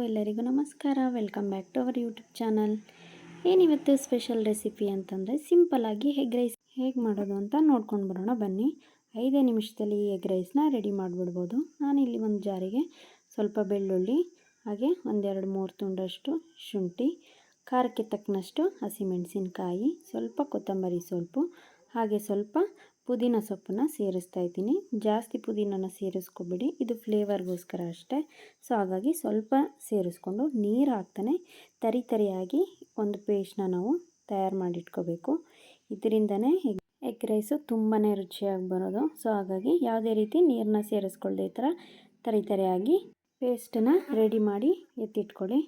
ಎಲ್ಲರಿಗೂ ನಮಸ್ಕಾರ. Welcome back to our YouTube channel. ಏನಿವತ್ತು ಸ್ಪೆಷಲ್ ರೆಸಿಪಿ ಅಂತಂದರೆ ಸಿಂಪಲ್ಲಾಗಿ ಎಗ್ ರೈಸ್ ಹೇಗೆ ಮಾಡೋದು ಅಂತ ನೋಡ್ಕೊಂಡು ಬರೋಣ ಬನ್ನಿ. 5 ನಿಮಿಷದಲ್ಲಿ ಈ ಎಗ್ ರೈಸ್ನ ರೆಡಿ ಮಾಡಿಬಿಡ್ಬೋದು. ನಾನಿಲ್ಲಿ ಒಂದು ಜಾರಿಗೆ ಸ್ವಲ್ಪ ಬೆಳ್ಳುಳ್ಳಿ, ಹಾಗೆ ಒಂದೆರಡು 3 ತುಂಡಷ್ಟು ಶುಂಠಿ, ಖಾರಕ್ಕೆ ತಕ್ಕನಷ್ಟು ಹಸಿಮೆಣಸಿನಕಾಯಿ, ಸ್ವಲ್ಪ ಕೊತ್ತಂಬರಿ ಸೊಪ್ಪು, ಹಾಗೆ ಸ್ವಲ್ಪ ಪುದೀನ ಸೊಪ್ಪನ್ನು ಸೇರಿಸ್ತಾ ಇದ್ದೀನಿ. ಜಾಸ್ತಿ ಪುದೀನನ ಸೇರಿಸ್ಕೊಬೇಡಿ, ಇದು ಫ್ಲೇವರ್ಗೋಸ್ಕರ ಅಷ್ಟೇ. ಸೊ ಹಾಗಾಗಿ ಸ್ವಲ್ಪ ಸೇರಿಸ್ಕೊಂಡು ನೀರು ಹಾಕ್ತಾನೆ ತರಿಯಾಗಿ ಒಂದು ಪೇಸ್ಟ್ನ ನಾವು ತಯಾರು ಮಾಡಿಟ್ಕೋಬೇಕು. ಇದರಿಂದನೇ ಎಗ್ ರೈಸು ತುಂಬಾ ರುಚಿಯಾಗಿ ಬರೋದು. ಸೊ ಹಾಗಾಗಿ ಯಾವುದೇ ರೀತಿ ನೀರನ್ನ ಸೇರಿಸ್ಕೊಳ್ದೆ ಈ ಥರ ತರಿಯಾಗಿ ಪೇಸ್ಟನ್ನು ರೆಡಿ ಮಾಡಿ ಎತ್ತಿಟ್ಕೊಳ್ಳಿ.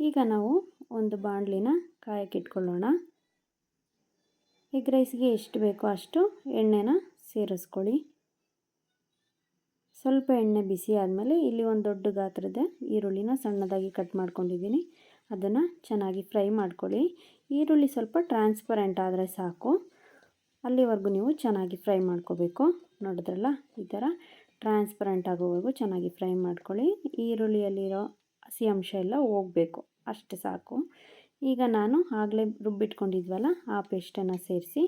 ಈಗ ನಾವು ಒಂದು ಬಾಣಲಿನ ಕಾಯಕ್ಕಿಟ್ಕೊಳ್ಳೋಣ. ಎಗ್ ರೈಸ್ಗೆ ಎಷ್ಟು ಬೇಕೋ ಅಷ್ಟು ಎಣ್ಣೆನ ಸೇರಿಸ್ಕೊಳ್ಳಿ. ಸ್ವಲ್ಪ ಎಣ್ಣೆ ಬಿಸಿ ಆದಮೇಲೆ ಇಲ್ಲಿ ಒಂದು ದೊಡ್ಡ ಗಾತ್ರದ ಈರುಳ್ಳಿನ ಸಣ್ಣದಾಗಿ ಕಟ್ ಮಾಡ್ಕೊಂಡಿದ್ದೀನಿ. ಅದನ್ನು ಚೆನ್ನಾಗಿ ಫ್ರೈ ಮಾಡ್ಕೊಳ್ಳಿ. ಈರುಳ್ಳಿ ಸ್ವಲ್ಪ ಟ್ರಾನ್ಸ್ಪರೆಂಟ್ ಆದರೆ ಸಾಕು, ಅಲ್ಲಿವರೆಗೂ ನೀವು ಚೆನ್ನಾಗಿ ಫ್ರೈ ಮಾಡ್ಕೋಬೇಕು. ನೋಡಿದ್ರಲ್ಲ, ಈ ಥರ ಟ್ರಾನ್ಸ್ಪರೆಂಟ್ ಆಗೋವರೆಗೂ ಚೆನ್ನಾಗಿ ಫ್ರೈ ಮಾಡ್ಕೊಳ್ಳಿ. ಈರುಳ್ಳಿಯಲ್ಲಿರೋ ಹಸಿ ಅಂಶ ಎಲ್ಲ ಹೋಗಬೇಕು, ಅಷ್ಟು ಸಾಕು. ಈಗ ನಾನು ಆಗಲೇ ರುಬ್ಬಿಟ್ಕೊಂಡಿದ್ವಲ್ಲ ಆ ಪೇಸ್ಟನ್ನು ಸೇರಿಸಿ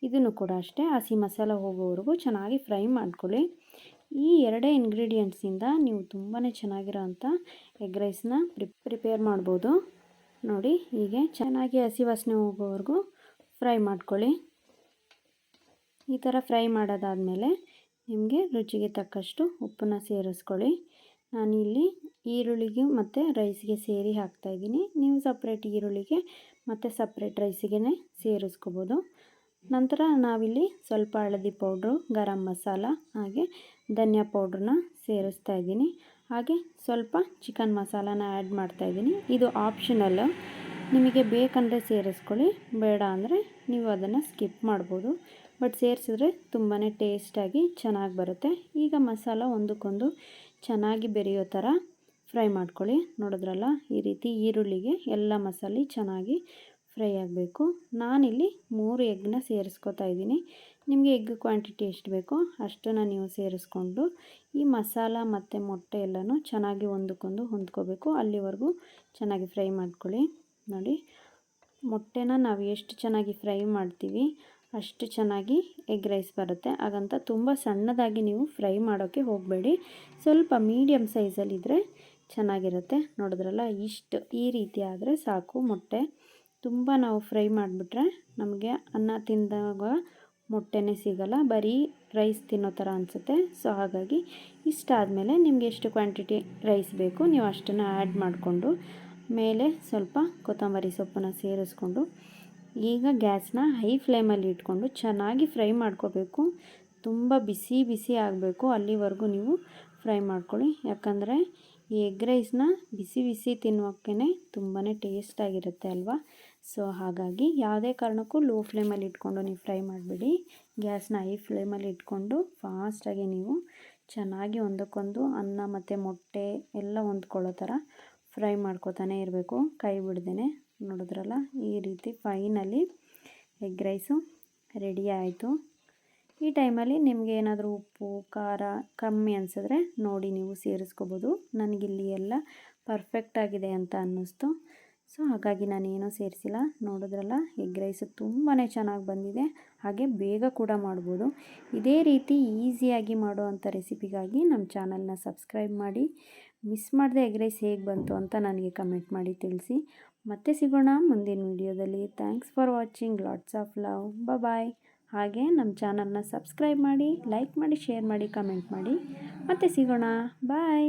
ಇದನ್ನು ಕೂಡ ಅಷ್ಟೇ ಹಸಿ ಮಸಾಲ ಹೋಗೋವರೆಗೂ ಚೆನ್ನಾಗಿ ಫ್ರೈ ಮಾಡ್ಕೊಳ್ಳಿ. ಈ ಎರಡೇ ಇಂಗ್ರೀಡಿಯೆಂಟ್ಸಿಂದ ನೀವು ತುಂಬಾ ಚೆನ್ನಾಗಿರೋಂಥ ಎಗ್ ರೈಸ್ನ ಪ್ರಿಪೇರ್ ಮಾಡ್ಬೋದು. ನೋಡಿ, ಹೀಗೆ ಚೆನ್ನಾಗಿ ಹಸಿ ವಾಸನೆ ಹೋಗೋವರೆಗೂ ಫ್ರೈ ಮಾಡ್ಕೊಳ್ಳಿ. ಈ ಥರ ಫ್ರೈ ಮಾಡೋದಾದಮೇಲೆ ನಿಮಗೆ ರುಚಿಗೆ ತಕ್ಕಷ್ಟು ಉಪ್ಪನ್ನು ಸೇರಿಸ್ಕೊಳ್ಳಿ. ನಾನಿಲ್ಲಿ ಈರುಳ್ಳಿಗೆ ಮತ್ತು ರೈಸ್ಗೆ ಸೇರಿ ಹಾಕ್ತಾಯಿದ್ದೀನಿ. ನೀವು ಸಪ್ರೇಟ್ ಈರುಳ್ಳಿಗೆ ಮತ್ತು ಸಪ್ರೇಟ್ ರೈಸಿಗೆ ಸೇರಿಸ್ಕೋಬೋದು. ನಂತರ ನಾವಿಲ್ಲಿ ಸ್ವಲ್ಪ ಹಳದಿ ಪೌಡ್ರು, ಗರಂ ಮಸಾಲ, ಹಾಗೆ ಧನಿಯಾ ಪೌಡ್ರನ್ನ ಸೇರಿಸ್ತಾ ಇದ್ದೀನಿ. ಹಾಗೆ ಸ್ವಲ್ಪ ಚಿಕನ್ ಮಸಾಲಾನ ಆ್ಯಡ್ ಮಾಡ್ತಾಯಿದ್ದೀನಿ. ಇದು ಆಪ್ಷನಲ್, ನಿಮಗೆ ಬೇಕಂದರೆ ಸೇರಿಸ್ಕೊಳ್ಳಿ, ಬೇಡ ಅಂದರೆ ನೀವು ಅದನ್ನು ಸ್ಕಿಪ್ ಮಾಡ್ಬೋದು. ಬಟ್ ಸೇರಿಸಿದ್ರೆ ತುಂಬಾ ಟೇಸ್ಟಾಗಿ ಚೆನ್ನಾಗಿ ಬರುತ್ತೆ. ಈಗ ಮಸಾಲ ಒಂದಕ್ಕೊಂದು ಚೆನ್ನಾಗಿ ಬೆರೆಯೋ ಥರ ಫ್ರೈ ಮಾಡ್ಕೊಳ್ಳಿ. ನೋಡಿದ್ರಲ್ಲ, ಈ ರೀತಿ ಈರುಳ್ಳಿಗೆ ಎಲ್ಲ ಮಸಾಲೆ ಚೆನ್ನಾಗಿ ಫ್ರೈ ಆಗಬೇಕು. ನಾನಿಲ್ಲಿ 3 ಎಗ್ನ ಸೇರಿಸ್ಕೊತಾ ಇದ್ದೀನಿ. ನಿಮಗೆ ಎಗ್ ಕ್ವಾಂಟಿಟಿ ಎಷ್ಟು ಬೇಕೋ ಅಷ್ಟನ್ನು ನೀವು ಸೇರಿಸ್ಕೊಂಡು ಈ ಮಸಾಲ ಮತ್ತು ಮೊಟ್ಟೆ ಎಲ್ಲನೂ ಚೆನ್ನಾಗಿ ಒಂದಕ್ಕೊಂದು ಹೊಂದ್ಕೋಬೇಕು. ಅಲ್ಲಿವರೆಗೂ ಚೆನ್ನಾಗಿ ಫ್ರೈ ಮಾಡ್ಕೊಳ್ಳಿ. ನೋಡಿ, ಮೊಟ್ಟೆನ ನಾವು ಎಷ್ಟು ಚೆನ್ನಾಗಿ ಫ್ರೈ ಮಾಡ್ತೀವಿ ಅಷ್ಟು ಚೆನ್ನಾಗಿ ಎಗ್ ರೈಸ್ ಬರುತ್ತೆ. ಹಾಗಂತ ತುಂಬ ಸಣ್ಣದಾಗಿ ನೀವು ಫ್ರೈ ಮಾಡೋಕ್ಕೆ ಹೋಗಬೇಡಿ, ಸ್ವಲ್ಪ ಮೀಡಿಯಮ್ ಸೈಜಲ್ಲಿದ್ದರೆ ಚೆನ್ನಾಗಿರುತ್ತೆ. ನೋಡಿದ್ರಲ್ಲ, ಈ ರೀತಿ ಆದರೆ ಸಾಕು. ಮೊಟ್ಟೆ ತುಂಬ ನಾವು ಫ್ರೈ ಮಾಡಿಬಿಟ್ರೆ ನಮಗೆ ಅನ್ನ ತಿಂದಾಗ ಮೊಟ್ಟೆನೇ ಸಿಗಲ್ಲ, ಬರೀ ರೈಸ್ ತಿನ್ನೋ ಥರ ಅನಿಸುತ್ತೆ. ಸೊ ಹಾಗಾಗಿ ಇಷ್ಟಾದಮೇಲೆ ನಿಮಗೆ ಎಷ್ಟು ಕ್ವಾಂಟಿಟಿ ರೈಸ್ ಬೇಕು ನೀವು ಅಷ್ಟನ್ನು ಆ್ಯಡ್ ಮಾಡಿಕೊಂಡು ಮೇಲೆ ಸ್ವಲ್ಪ ಕೊತ್ತಂಬರಿ ಸೊಪ್ಪನ್ನು ಸೇರಿಸ್ಕೊಂಡು ಈಗ ಗ್ಯಾಸ್ನ ಹೈ ಫ್ಲೇಮಲ್ಲಿ ಇಟ್ಕೊಂಡು ಚೆನ್ನಾಗಿ ಫ್ರೈ ಮಾಡ್ಕೋಬೇಕು. ತುಂಬ ಬಿಸಿ ಆಗಬೇಕು, ಅಲ್ಲಿವರೆಗೂ ನೀವು ಫ್ರೈ ಮಾಡ್ಕೊಳ್ಳಿ. ಯಾಕಂದರೆ ಈ ಎಗ್ ರೈಸ್ನ ಬಿಸಿ ತಿನ್ನೋಕ್ಕೇ ತುಂಬಾ ಟೇಸ್ಟಾಗಿರುತ್ತೆ ಅಲ್ವಾ. ಸೊ ಹಾಗಾಗಿ ಯಾವುದೇ ಕಾರಣಕ್ಕೂ ಲೋ ಫ್ಲೇಮಲ್ಲಿ ಇಟ್ಕೊಂಡು ನೀವು ಫ್ರೈ ಮಾಡಿಬಿಡಿ. ಗ್ಯಾಸ್ನ ಹೈ ಫ್ಲೇಮಲ್ಲಿ ಇಟ್ಕೊಂಡು ಫಾಸ್ಟಾಗಿ ನೀವು ಚೆನ್ನಾಗಿ ಒಂದಕ್ಕೊಂದು ಅನ್ನ ಮತ್ತು ಮೊಟ್ಟೆ ಎಲ್ಲ ಹೊಂದ್ಕೊಳ್ಳೋ ಥರ ಫ್ರೈ ಮಾಡ್ಕೋತಾನೆ ಇರಬೇಕು, ಕೈ ಬಿಡ್ದೇ. ನೋಡಿದ್ರಲ್ಲ, ಈ ರೀತಿ ಫೈನಲಿ ಎಗ್ ರೈಸು ರೆಡಿ ಆಯಿತು. ಈ ಟೈಮಲ್ಲಿ ನಿಮಗೆ ಏನಾದರೂ ಉಪ್ಪು ಖಾರ ಕಮ್ಮಿ ಅನಿಸಿದ್ರೆ ನೋಡಿ ನೀವು ಸೇರಿಸ್ಕೋಬೋದು. ನನಗಿಲ್ಲಿ ಎಲ್ಲ ಪರ್ಫೆಕ್ಟಾಗಿದೆ ಅಂತ ಅನ್ನಿಸ್ತು. ಸೊ ಹಾಗಾಗಿ ನಾನೇನೂ ಸೇರಿಸಿಲ್ಲ. ನೋಡಿದ್ರಲ್ಲ, ಎಗ್ ರೈಸು ತುಂಬಾ ಚೆನ್ನಾಗಿ ಬಂದಿದೆ, ಹಾಗೆ ಬೇಗ ಕೂಡ ಮಾಡ್ಬೋದು. ಇದೇ ರೀತಿ ಈಸಿಯಾಗಿ ಮಾಡುವಂಥ ರೆಸಿಪಿಗಾಗಿ ನಮ್ಮ ಚಾನಲ್ನ ಸಬ್ಸ್ಕ್ರೈಬ್ ಮಾಡಿ. ಮಿಸ್ ಮಾಡದೆ ಎಗ್ ರೈಸ್ ಹೇಗೆ ಬಂತು ಅಂತ ನನಗೆ ಕಮೆಂಟ್ ಮಾಡಿ ತಿಳಿಸಿ. ಮತ್ತೆ ಸಿಗೋಣ ಮುಂದಿನ ವಿಡಿಯೋದಲ್ಲಿ. Thanks for watching. Lots of love. Bye. ಹಾಗೆ ನಮ್ಮ ಚಾನಲ್ನ ಸಬ್ಸ್ಕ್ರೈಬ್ ಮಾಡಿ, ಲೈಕ್ ಮಾಡಿ, ಶೇರ್ ಮಾಡಿ, ಕಮೆಂಟ್ ಮಾಡಿ. ಮತ್ತೆ ಸಿಗೋಣ. ಬಾಯ್.